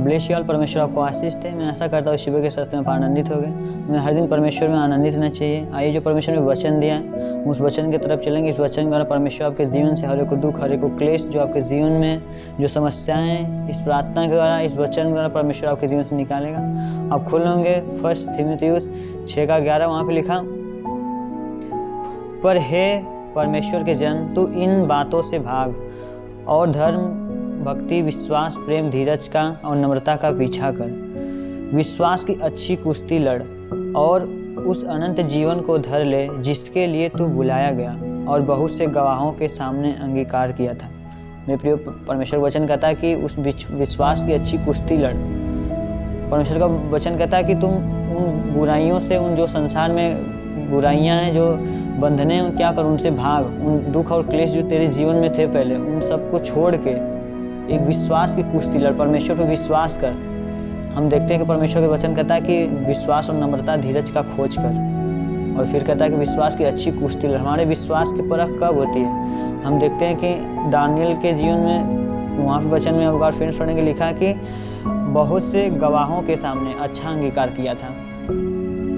Bless you all. परमेश्वर आपको आशीष दे। मैं आशा करता हूँ शिव के सस्ते में आनंदित हो गए। हमें हर दिन परमेश्वर में आनंदित रहना चाहिए। आइए जो परमेश्वर ने वचन दिया है उस वचन की तरफ चलेंगे। इस वचन के द्वारा परमेश्वर आपके जीवन से हर एक दुख, हर एक क्लेश जो आपके जीवन में जो समस्याएं, इस प्रार्थना के द्वारा, इस वचन के द्वारा परमेश्वर आपके जीवन से निकालेगा। आप खुल होंगे 1 तीमुथियुस 6:11, वहाँ पे लिखा, पर हे परमेश्वर के जन, तू इन बातों से भाग और धर्म, भक्ति, विश्वास, प्रेम, धीरज का और नम्रता का पीछा कर। विश्वास की अच्छी कुश्ती लड़ और उस अनंत जीवन को धर ले जिसके लिए तू बुलाया गया और बहुत से गवाहों के सामने अंगीकार किया था। मेरे प्रिय, परमेश्वर वचन कहता है कि उस विश्वास की अच्छी कुश्ती लड़। परमेश्वर का वचन कहता है कि तुम उन बुराइयों से, उन जो संसार में बुराइयां हैं, जो बंधने हैं, क्या कर, उनसे भाग। उन दुख और क्लेश जो तेरे जीवन में थे पहले, उन सबको छोड़ के एक विश्वास की कुश्ती लड़। परमेश्वर पर विश्वास कर। हम देखते हैं कि परमेश्वर के वचन कहता है कि विश्वास और नम्रता, धीरज का खोज कर। और फिर कहता है कि विश्वास की अच्छी कुश्ती लड़। हमारे विश्वास की परख कब होती है? हम देखते हैं कि दानियल के जीवन में, वहाँ पे वचन में अब बार फिर पढ़ने के लिखा है कि बहुत से गवाहों के सामने अच्छा अंगीकार किया था।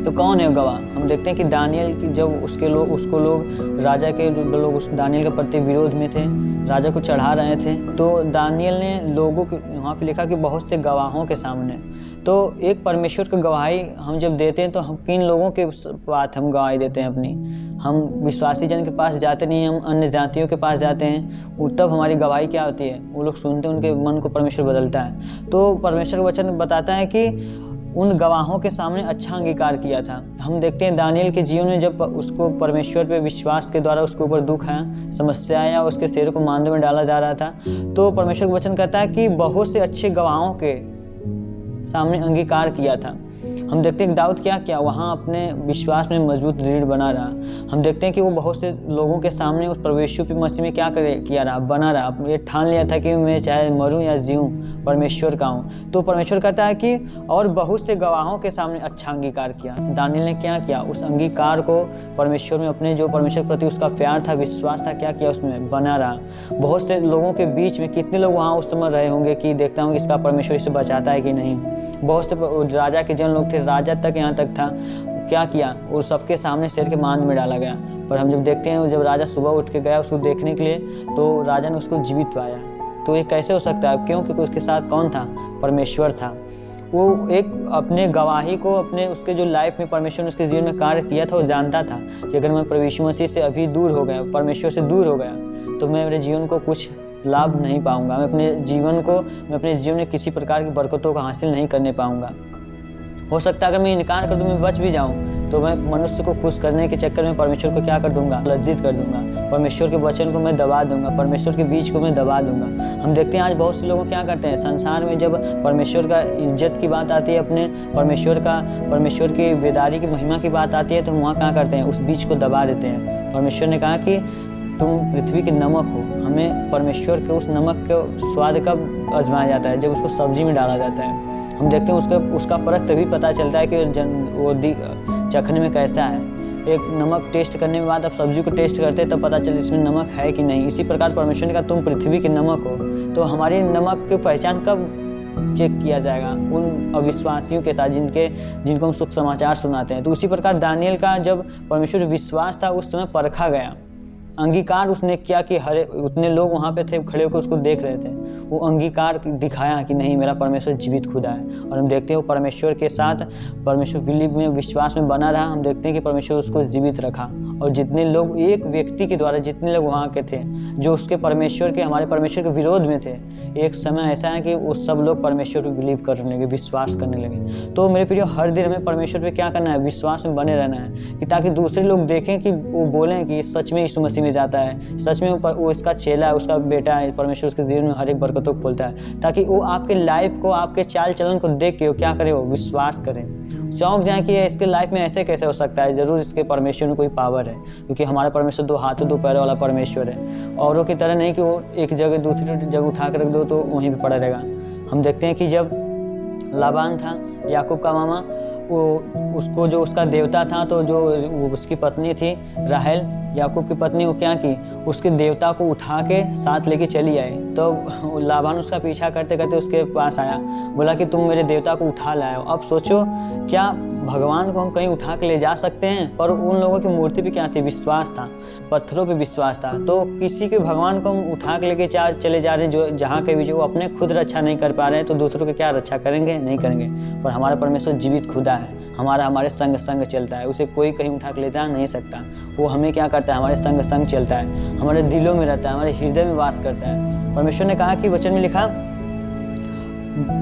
तो कौन है गवाह? हम देखते हैं कि दानियल की जब उसको लोग राजा के लोग उस दानियल के प्रति विरोध में थे, राजा को चढ़ा रहे थे, तो दानियल ने लोगों के, वहाँ पे लिखा कि बहुत से गवाहों के सामने। तो एक परमेश्वर की गवाही हम जब देते हैं तो हम किन लोगों के बात हम गवाही देते हैं अपनी? हम विश्वासी जन के पास जाते नहीं, हम अन्य जातियों के पास जाते हैं, तब हमारी गवाही क्या होती है? वो लोग सुनते हैं, उनके मन को परमेश्वर बदलता है। तो परमेश्वर का वचन बताता है कि उन गवाहों के सामने अच्छा अंगीकार किया था। हम देखते हैं दानियल के जीवन में जब उसको परमेश्वर पे विश्वास के द्वारा उसके ऊपर दुख है, समस्या या उसके सिर को मांदे में डाला जा रहा था, तो परमेश्वर का वचन कहता है कि बहुत से अच्छे गवाहों के सामने अंगीकार किया था। हम देखते हैं कि दाऊद क्या किया, वहाँ अपने विश्वास में मजबूत दृढ़ बना रहा। हम देखते हैं कि वो बहुत से लोगों के सामने उस प्रभु यीशु की मसीह में क्या किया रहा, बना रहा। ये ठान लिया था कि मैं चाहे मरूं या जीऊं परमेश्वर का हूँ। तो परमेश्वर कहता है कि और बहुत से गवाहों के सामने अच्छा अंगीकार किया। दानियल ने क्या किया? उस अंगीकार को परमेश्वर में, अपने जो परमेश्वर के प्रति उसका प्यार था, विश्वास था, क्या किया? उसमें बना रहा। बहुत से लोगों के बीच में कितने लोग वहाँ उस समय रहे होंगे कि देखता हूँ इसका परमेश्वर इसे बचाता है कि नहीं। बहुत से राजा के जन लोग थे, राजा तक यहाँ तक था, क्या किया? वो सबके सामने शेर के मांद में डाला गया। पर हम जब देखते हैं, जब राजा सुबह उठ के गया उसको देखने के लिए, तो राजा ने उसको जीवित पाया। तो ये कैसे हो सकता है? क्यों? क्योंकि उसके साथ कौन था? परमेश्वर था। वो एक अपने गवाही को, अपने उसके जो लाइफ में परमेश्वर ने उसके जीवन में कार्य किया था, वो जानता था कि अगर मैं प्रभु यीशु मसीह से अभी दूर हो गया, परमेश्वर से दूर हो गया, तो मैं मेरे जीवन को कुछ लाभ नहीं पाऊंगा। मैं अपने जीवन में किसी प्रकार की बरकतों को हासिल नहीं करने पाऊंगा। हो सकता है अगर मैं इनकार कर दूं, मैं बच भी जाऊं, तो मैं मनुष्य को खुश करने के चक्कर में परमेश्वर को क्या कर दूंगा? लज्जित कर दूंगा। परमेश्वर के वचन को मैं दबा दूंगा, परमेश्वर के बीज को मैं दबा दूंगा। हम देखते हैं आज बहुत से लोग क्या करते हैं, संसार में जब परमेश्वर का इज्जत की बात आती है, अपने परमेश्वर की बेदारी की महिमा की बात आती है, तो वहाँ क्या करते हैं? उस बीज को दबा देते हैं। परमेश्वर ने कहा कि तुम पृथ्वी के नमक हो। हमें परमेश्वर के उस नमक के स्वाद कब आजमाया जाता है? जब उसको सब्जी में डाला जाता है। हम देखते हैं उसका परख तभी पता चलता है कि वो चखने में कैसा है। एक नमक टेस्ट करने के बाद आप सब्जी को टेस्ट करते हैं, तब पता चले इसमें नमक है कि नहीं। इसी प्रकार परमेश्वर ने कहा तुम पृथ्वी के नमक हो। तो हमारी नमक की पहचान कब चेक किया जाएगा? उन अविश्वासियों के साथ जिनको हम शुभ समाचार सुनाते हैं। तो उसी प्रकार दानियल का जब परमेश्वर विश्वास था, उस समय परखा गया। अंगीकार उसने किया कि उतने लोग वहाँ पे थे, खड़े होकर उसको देख रहे थे। वो अंगीकार दिखाया कि नहीं, मेरा परमेश्वर जीवित खुदा है। और हम देखते हैं वो परमेश्वर के साथ, परमेश्वर बिलीव में, विश्वास में बना रहा। हम देखते हैं कि परमेश्वर उसको जीवित रखा। और जितने लोग, एक व्यक्ति के द्वारा जितने लोग वहाँ के थे जो उसके परमेश्वर के, हमारे परमेश्वर के विरोध में थे, एक समय ऐसा है कि वो सब लोग परमेश्वर पर बिलीव करने लगे, विश्वास करने लगे। तो मेरे प्रिय, हर दिन हमें परमेश्वर पे क्या करना है? विश्वास में बने रहना है, कि ताकि दूसरे लोग देखें कि वो बोलें कि सच में यीशु मसीह में जाता है, सच में वो इसका चेला है, उसका बेटा है। परमेश्वर उसके जीवन में हर एक बरकतों को खोलता है, ताकि वो आपके लाइफ को, आपके चाल चलन को देख के वो क्या करे? वो विश्वास करें, चौंक जाए कि इसके लाइफ में ऐसे कैसे हो सकता है। जरूर इसके परमेश्वर में कोई पावर है, क्योंकि हमारा परमेश्वर 2 हाथों 2 पैरों वाला परमेश्वर है। औरों की तरह नहीं कि वो एक जगह दूसरी जगह उठा कर रख दो तो वहीं पर पड़ा रहेगा। हम देखते हैं कि जब लाबान था, याकूब का मामा, उसको जो उसका देवता था, तो जो उसकी पत्नी थी राहेल, याकूब की पत्नी, वो क्या की, उसके देवता को उठा के साथ लेके चली आई। तो लाबान उसका पीछा करते करते उसके पास आया, बोला कि तुम मेरे देवता को उठा लाए हो। अब सोचो, क्या भगवान को हम कहीं उठा के ले जा सकते हैं? पर उन लोगों की मूर्ति पे क्या थी? विश्वास था, पत्थरों पे विश्वास था। तो किसी के भगवान को हम उठा के लेके चले जा रहे हैं, जो जहाँ के भी, जो अपने खुद रक्षा नहीं कर पा रहे हैं, तो दूसरों की क्या रक्षा करेंगे? नहीं करेंगे। पर हमारा परमेश्वर जीवित खुदा है, हमारे संग चलता है, उसे कोई कहीं उठा के ले जा नहीं सकता। वो हमें क्या करता है? हमारे संग चलता है, हमारे दिलों में रहता है, हमारे हृदय में वास करता है। परमेश्वर ने कहा कि वचन में लिखा,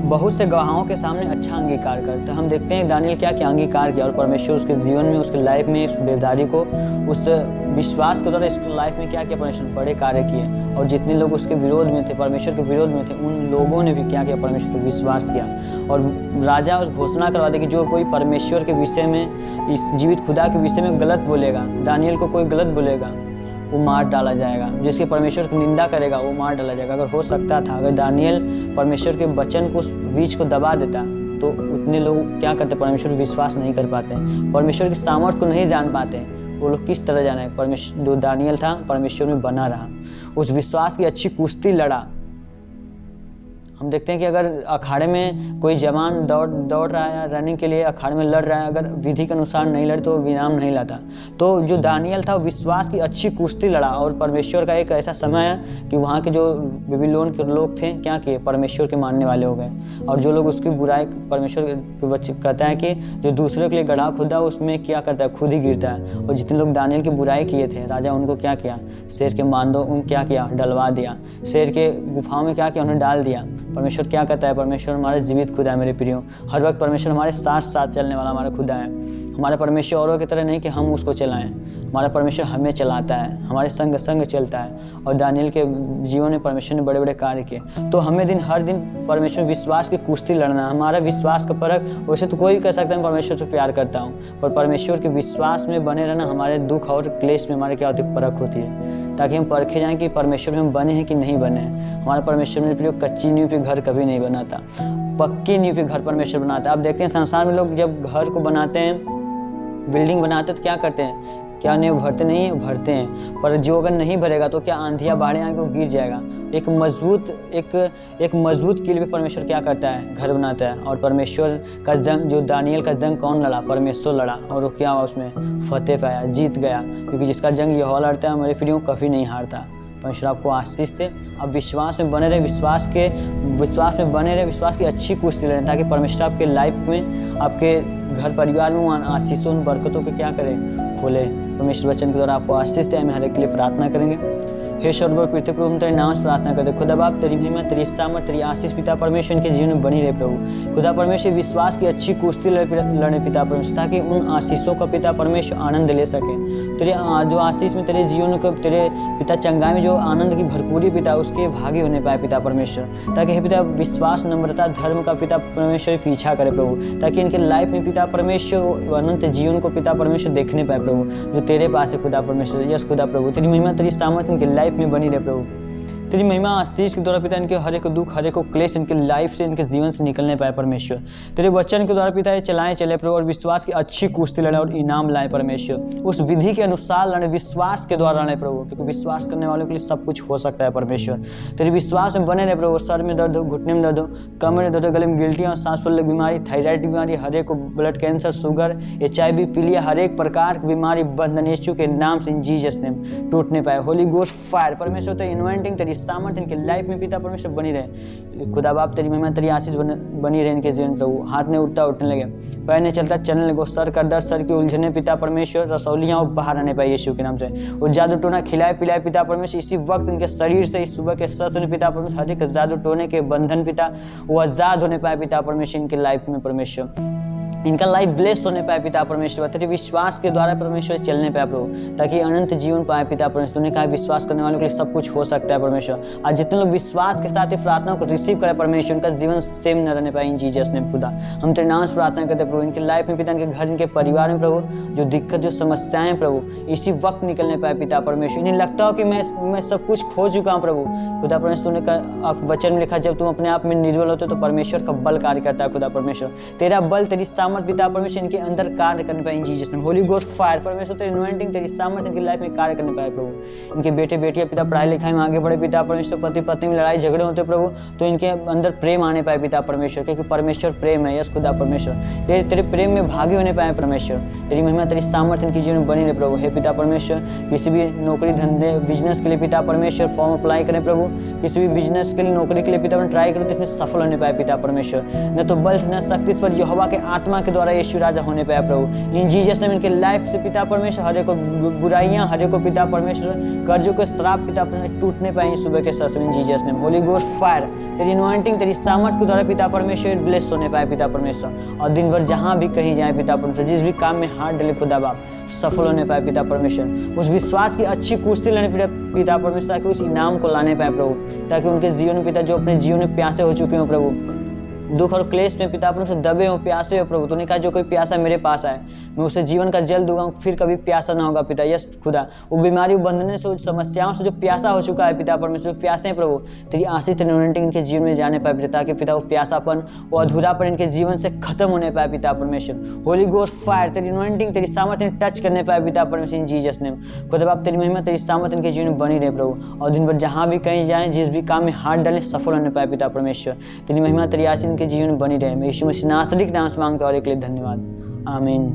बहुत से गवाहों के सामने अच्छा अंगीकार कर। तो हम देखते हैं दानियल क्या अंगीकार किया, और परमेश्वर उसके जीवन में, उसके लाइफ में, उस बेवदारी को, उस विश्वास के द्वारा इसके लाइफ में क्या परमेश्वर बड़े कार्य किए। और जितने लोग उसके विरोध में थे, परमेश्वर के विरोध में थे, उन लोगों ने भी क्या किया? परमेश्वर पर विश्वास किया। और राजा उस घोषणा करवा दे कि जो कोई परमेश्वर के विषय में, इस जीवित खुदा के विषय में गलत बोलेगा, दानियल को कोई गलत बोलेगा, वो मार डाला जाएगा। जिसके परमेश्वर की निंदा करेगा वो मार डाला जाएगा। अगर हो सकता था, अगर दानियल परमेश्वर के वचन को, बीच को दबा देता, तो उतने लोग क्या करते? परमेश्वर विश्वास नहीं कर पाते, परमेश्वर की सामर्थ्य को नहीं जान पाते। वो लोग किस तरह जाने? परमेश्वर, जो दानियल था, परमेश्वर में बना रहा, उस विश्वास की अच्छी कुश्ती लड़ा। हम देखते हैं कि अगर अखाड़े में कोई जवान दौड़ रहा है, रनिंग के लिए अखाड़े में लड़ रहा है, अगर विधि के अनुसार नहीं लड़े तो विराम नहीं लाता। तो जो दानियल था, विश्वास की अच्छी कुश्ती लड़ा। और परमेश्वर का एक ऐसा समय है कि वहाँ के जो बेबीलोन के लोग थे, क्या किए? परमेश्वर के मानने वाले हो गए। और जो लोग उसकी बुराई, परमेश्वर के बच्चे कहता है कि जो दूसरे के लिए गड्ढा खुदा, उसमें क्या करता है? खुद ही गिरता है। और जितने लोग दानियल की बुराई किए थे, राजा उनको क्या किया? शेर के मांदों उन क्या किया? डलवा दिया। शेर के गुफाओं में क्या किया? उन्हें डाल दिया। परमेश्वर क्या कहता है? परमेश्वर हमारा जीवित खुदा है मेरे प्रियो। हर वक्त परमेश्वर हमारे साथ चलने वाला हमारा खुदा है। हमारा परमेश्वर औरों की तरह नहीं कि हम उसको चलाएं, हमारा परमेश्वर हमें चलाता है, हमारे संग चलता है। और दानियल के जीवन में परमेश्वर ने बड़े बड़े कार्य किए। तो हमें हर दिन परमेश्वर विश्वास की कुश्ती लड़ना। हमारा विश्वास का परख, वैसे तो कोई कह सकता है मैं परमेश्वर से प्यार करता हूँ, पर परमेश्वर के विश्वास में बने रहना हमारे दुख और क्लेश में हमारे क्या होती है? परख होती है, ताकि हम परखे जाएं कि परमेश्वर में हम बने हैं कि नहीं बने हैं। हमारा परमेश्वर में प्रयोग कच्ची नींव पे घर कभी नहीं बनाता, पक्की नींव पे घर परमेश्वर बनाता है। आप देखते हैं संसार में लोग जब घर को बनाते हैं, बिल्डिंग बनाते हैं, तो क्या करते हैं? क्या नींव भरते नहीं है? भरते हैं। पर जो अगर नहीं भरेगा तो क्या आंधियाँ बाढ़ें आएंगे, वो गिर जाएगा। एक मजबूत किले पे परमेश्वर क्या करता है? घर बनाता है। और परमेश्वर का जंग, जो दानियल का जंग कौन लड़ा? परमेश्वर लड़ा। और वो क्या हुआ? उसमें फतेह पाया, जीत गया। क्योंकि जिसका जंग यहोवा लड़ता है, हमारे प्रियो कभी नहीं हारता। परमेश्वर आपको आशीष दे। आप विश्वास में बने रहे, विश्वास में बने रहे, विश्वास की अच्छी कुश्ती लड़ें, ताकि परमेश्वर आपके लाइफ में, आपके घर परिवार में आशीषों, बरकतों के क्या करें? खोले। परमेश्वर वचन के द्वारा आपको आशीष दे। हमें हर एक के लिए प्रार्थना करेंगे। हे स्वर्ग और पृथ्वी प्रभु, हम तेरे नाम से प्रार्थना करते खुदा बाप, तेरी महिमा, तेरी सामर्थ, तेरी आशीष पिता परमेश्वर इनके जीवन में बनी रहे प्रभु। खुदा परमेश्वर विश्वास की अच्छी कुश्ती लड़े पिता परमेश्वर, ताकि उन आशीषों का पिता परमेश्वर आनंद ले सके। तेरे जो आशीष में, तेरे जीवन को, तेरे पिता चंगाई में जो आनंद की भरपूरी पिता, उसके भागी होने पाए पिता परमेश्वर। ताकि हे पिता विश्वास, नम्रता, धर्म का पिता परमेश्वर पीछा करे प्रभु, ताकि इनके लाइफ में पिता परमेश्वर अनंत जीवन को पिता परमेश्वर देखने पाए प्रभु, जो तेरे पास है खुदा परमेश्वर। यस खुदा प्रभु, तेरी महिमा, तेरी सामर्थ इनके लाइफ में बनी रहे प्रभु। तेरी महिमा आशीष के द्वारा पिता इनके हर एक दुख, हर एक क्लेश इनके लाइफ से, इनके जीवन से निकलने पाए परमेश्वर। तेरे वचन के द्वारा पिता ये चलाएं चले प्रभु, और विश्वास की अच्छी कुश्ती लड़े और इनाम लाए परमेश्वर। उस विधि के अनुसार लड़े, विश्वास के द्वारा लड़े प्रभु, क्योंकि विश्वास करने वालों के लिए सब कुछ हो सकता है परमेश्वर। तेरे विश्वास में बने रहे प्रभु। सर में दर्द हो, घुटने में दर्द हो, कमर में दर्द हो, गले में गिल्टियाँ, सांस फूलने की बीमारी, थायराइड की बीमारी, हर एक को ब्लड कैंसर, शुगर, HIV, पीलिया, हर एक प्रकार की बीमारी बंधन यीशु के नाम से, इन जीसस नेम टूटने पाए। होली गोस्ट फायर परमेश्वर, तेरी इन्वेंटिंग, तेरी सामर्थ्य इनके लाइफ में पिता परमेश्वर बनी रहे। खुदा बाप तेरी महिमा, तेरी आशीष बनी रहे इनके जीवन प्रभु। हाथ ने उठता उठने लगे, पैर ने चलता चलने लगे, सर का दर्द, सर की उलझने पिता परमेश्वर, रसौलियाँ बाहर आने पाए यीशु के नाम से। वो जादू टोना खिलाए पिलाए पिता परमेश्वर, इसी वक्त इनके शरीर से, इस सुबह के शस्त्र ने पिता परमेश्वर, हर एक जादू टोने के बंधन पिता वो आजाद होने पाए पिता परमेश्वर इनके लाइफ में परमेश्वर। इनका लाइफ ब्लेस्ड होने पाए पिता परमेश्वर, तेरे विश्वास के द्वारा परमेश्वर चलने पाए प्रभु, ताकि अनंत जीवन पाए पिता परमेश्वर। तूने कहा विश्वास करने वालों के लिए सब कुछ हो सकता है परमेश्वर। आज जितने लोग विश्वास के साथ प्रार्थना को रिसीव करें परमेश्वर, उनका जीवन सेम न रहने पाए इन जीसस नेम खुदा। हम तेरे नाम से प्रार्थना करते प्रभु, इनके लाइफ में पिता, इनके घर, इनके परिवार में प्रभु जो दिक्कत, जो समस्याएं प्रभु इसी वक्त निकलने पाए पिता परमेश्वर। इन्हें लगता हो कि मैं सब कुछ खो चुका हूँ प्रभु। खुदा परमेश्वर तूने वचन में लिखा, जब तुम अपने आप में निर्बल होते तो परमेश्वर का बल कार्य करता है खुदा परमेश्वर। तेरा बल, तेरी सामर्थ पिता परमेश्वर इनके अंदर कार्य करने पाए इन Jesus name. Holi ghost fire परमेश्वर तेरी अनॉइंटिंग तेरी सामर्थ इनकी लाइफ में कार्य करने पाए प्रभु। इनके बेटे बेटियां पिता पढ़ाई लिखाई में आगे बढ़े पिता परमेश्वर, पति पत्नी में लड़ाई झगड़े होते प्रभु तो इनके अंदर प्रेम आने पाए पिता परमेश्वर, क्योंकि परमेश्वर प्रेम है। यस खुदा परमेश्वर तेरे प्रेम में भागी होने पाए परमेश्वर। तेरी महिमा तेरी सामर्थ इनकी जीवन में बनी रहे प्रभु। हे पिता परमेश्वर किसी भी नौकरी धंधे बिजनेस के लिए पिता परमेश्वर फॉर्म अप्लाई करें प्रभु, किसी भी बिजनेस के लिए नौकरी के लिए पिता ट्राई करें तो इसमें सफल होने पाए पिता परमेश्वर। न तो बल न शक्ति पर यहोवा के आत्मा के द्वारा यीशु राजा होने पाए प्रभु। इन जीसस नेम इनके लाइफ से पिता परमेश्वर हर एक बुराइयां, हर एक पिता परमेश्वर कर्जों के श्राप पिता परमेश्वर टूटने पाए सुबह के समय इन Jesus name. Holi ghost fire तेरी अनॉइंटिंग तेरी सामर्थ के द्वारा पिता परमेश्वर ब्लेस होने पाए पिता परमेश्वर, और दिन भर जहां भी कहीं जाए पिता परमेश्वर, जिस भी काम में हाथ डाले खुदा बाप सफल होने पाए पिता परमेश्वर। उस विश्वास की अच्छी कुश्ती लेने पिता परमेश्वर, ताकि उस इनाम को लाने पाए प्रभु, ताकि उनके जीवन में पिता जो अपने जीवन में प्यासे हो चुके हो प्रभु, दुख और क्लेश में पिता परमेश्वर दबे हो प्यासे हो प्रभु, तूने कहा जो कोई प्यासा मेरे पास आए मैं उसे जीवन का जल दूंगा, फिर कभी प्यासा ना होगा पिता। यस खुदा वो बीमारी बंधने से उस समस्याओं से जो प्यासा हो चुका है पिता परमेश्वर, प्यासे हैं प्रभु, तेरी आशीष तेरी अनॉइंटिंग इनके जीवन में जाने पाए पिता, ताकि पिता वो प्यासापन वो अधूरापन इनके जीवन से खत्म होने पाए पिता परमेश्वर। होली गोस्ट फायर तेरी अनॉइंटिंग तेरी सामर्थ इन्हें टच करने पाए पिता परमेश्वर इन जीसस नेम। खुदा बाप तेरी महिमा तेरी सामर्थ इनके जीवन में बनी रहे प्रभु, और दिन भर जहाँ भी कहीं जाएं जिस भी काम में हाथ डालें सफल होने पाए पिता परमेश्वर। तेरी महिमा तेरी आशीष इनके जीवन में बनी रहे। मैं यीशु मसीह नासरी के नाम से मांगता हूं और एक लिए धन्यवाद, आमीन।